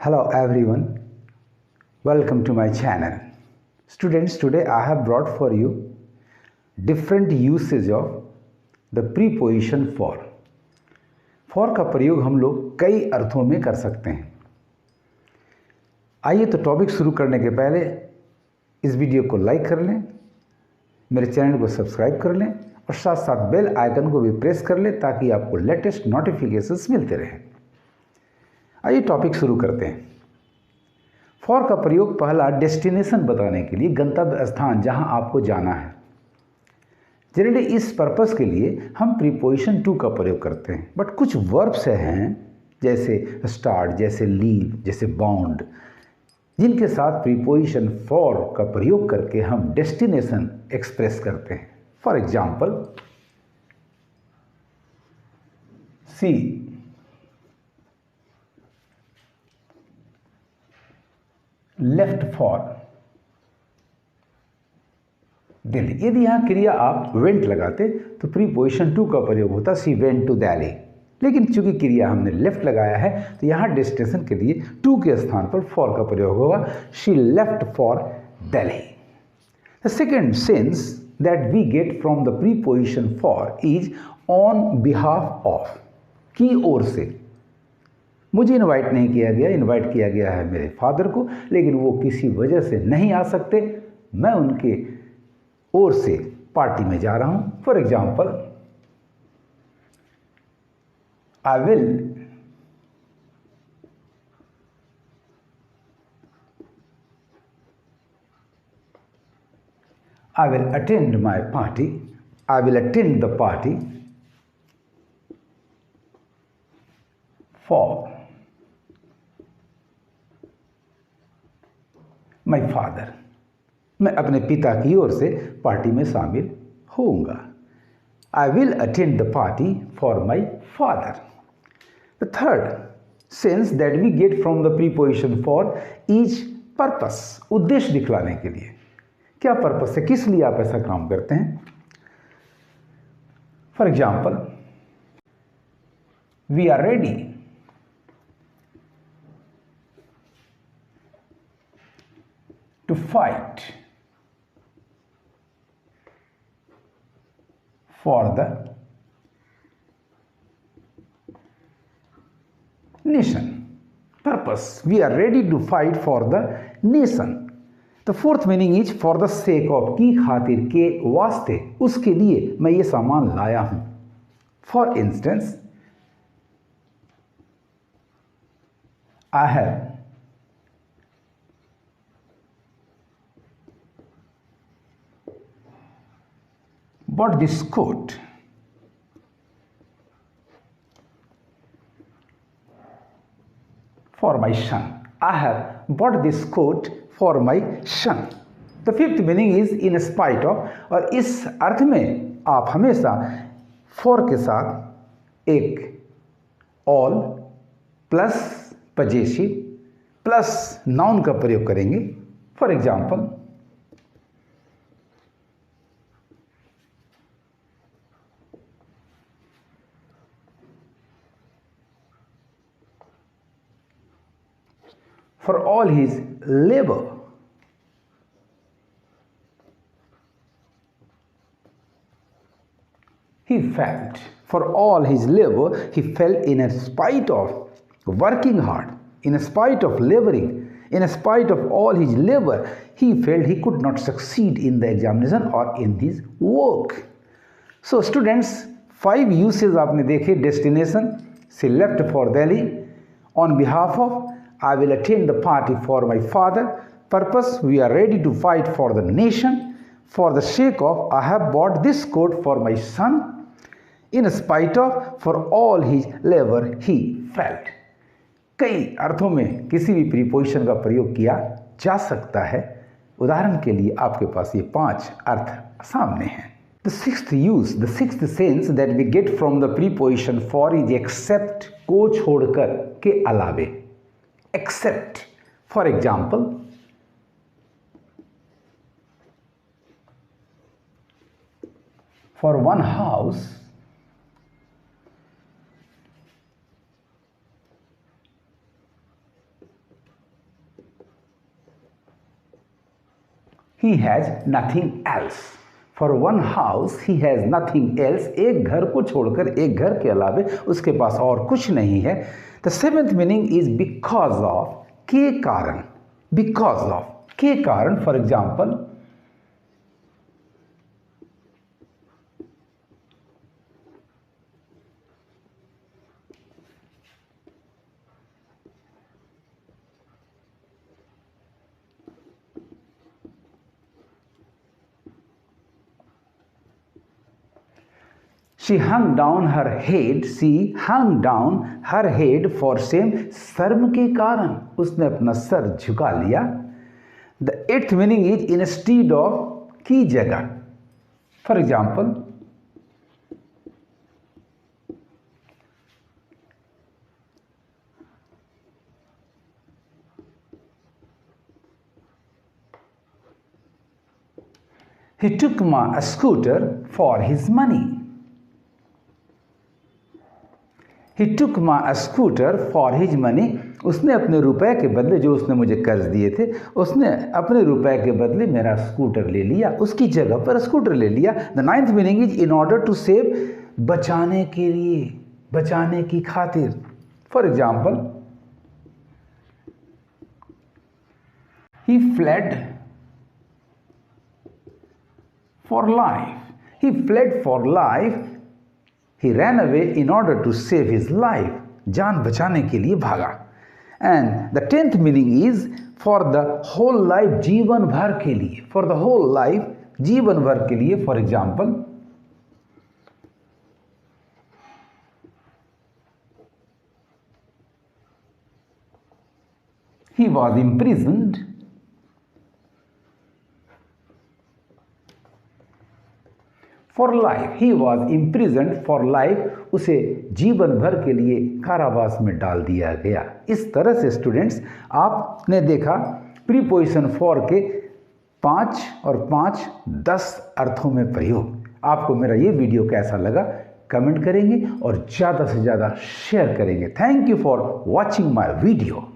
Hello everyone, welcome to my channel. Students, today I have brought for you different usage of the preposition for. For का प्रयोग हम लोग कई अर्थों में कर सकते हैं। आइए तो टॉपिक शुरू करने के पहले इस वीडियो को लाइक कर लें, मेरे चैनल को सब्सक्राइब कर लें और साथ साथ बेल आइकन को भी प्रेस कर लें ताकि आपको लेटेस्ट नोटिफिकेशंस मिलते रहें। आइए टॉपिक शुरू करते हैं। फॉर का प्रयोग पहला डेस्टिनेशन बताने के लिए, गंतव्य स्थान जहां आपको जाना है। जनरली इस पर्पस के लिए हम प्रीपोजिशन टू का प्रयोग करते हैं, बट कुछ वर्ब्स हैं जैसे स्टार्ट, जैसे लीव, जैसे बाउंड, जिनके साथ प्रीपोजिशन फॉर का प्रयोग करके हम डेस्टिनेशन एक्सप्रेस करते हैं। For example, she left for Delhi. यदि यहां क्रिया आप वेंट लगाते तो प्रीपोजिशन टू का प्रयोग होता सी वेंट टू दिल्ली, लेकिन चूंकि क्रिया हमने लेफ्ट लगाया है तो यहां डेस्टिनेशन के लिए टू के स्थान पर फॉर का प्रयोग होगा, she left for Delhi. The second sense that we get from the preposition for is on behalf of, की ओर से। मुझे इनवाइट नहीं किया गया, इनवाइट किया गया है मेरे फादर को, लेकिन वो किसी वजह से नहीं आ सकते, मैं उनके ओर से पार्टी में जा रहा हूं। For example, I will attend my party, I will attend the party for my father. मैं अपने पिता की ओर से पार्टी में शामिल होऊंगा। I will attend the party for my father. The third sense that we get from the preposition for is purpose, उद्देश्य दिखलाने के लिए। क्या पर्पस है, किस लिए आप ऐसा काम करते हैं? For example, we are ready to fight for the nation. Purpose, we are ready to fight for the nation. The fourth meaning is for the sake of, की खातिर, के वास्ते, उसके लिए मैं ये सामान लाया हूं। For instance, I have bought this coat for my son. I have bought this coat for my son. The fifth meaning is in spite of, और इस अर्थ में आप हमेशा for के साथ एक all plus possessive plus noun का प्रयोग करेंगे। For example, for all his labor he felt. For all his labor he felt, in spite of working hard, in spite of laboring, in spite of all his labor, he felt he could not succeed in the examination or in his work. So students, 5 uses आपने देखे। Destination, she left for Delhi, on behalf of, I will attend the party for my father. Purpose, we are ready to fight for the nation. For the sake of, I have bought this coat for my son. In spite of, for all his labor he felt. कई अर्थों में किसी भी preposition का प्रयोग किया जा सकता है। उदाहरण के लिए आपके पास ये 5 अर्थ सामने हैं। The sixth use, the sixth sense that we get from the preposition for is except, को छोड़कर, के अलावे। Except, for example, for one house he has nothing else. For one house he has nothing else. एक घर को छोड़कर, एक घर के अलावे उसके पास और कुछ नहीं है. The seventh meaning is because of, के कारण. Because of, के कारण. For example, she hung down her head. She hung down her head for shame. शर्म के कारण उसने अपना सर झुका लिया. The eighth meaning is instead of, की जगह. For example, he took my scooter for his money. He took my scooter for his money. उसने अपने रुपए के बदले, जो उसने मुझे कर्ज दिए थे, उसने अपने रुपए के बदले मेरा स्कूटर ले लिया, उसकी जगह पर स्कूटर ले लिया. The ninth meaning is in order to save, बचाने के लिए, बचाने की खातिर. For example, he fled for life. He fled for life. He ran away in order to save his life. जान बचाने के लिए भागा. And the 10th meaning is for the whole life, जीवन भर के लिए. For the whole life, जीवन भर के लिए. For example, he was imprisoned for life. He was imprisoned for life. उसे जीवन भर के लिए कारावास में डाल दिया गया. इस तरह से स्टूडेंट्स आपने देखा प्रीपोजिशन फॉर के 5 और 5 10 अर्थों में प्रयोग. आपको मेरा ये वीडियो कैसा लगा कमेंट करेंगे और ज़्यादा से ज़्यादा शेयर करेंगे. Thank you for watching my video.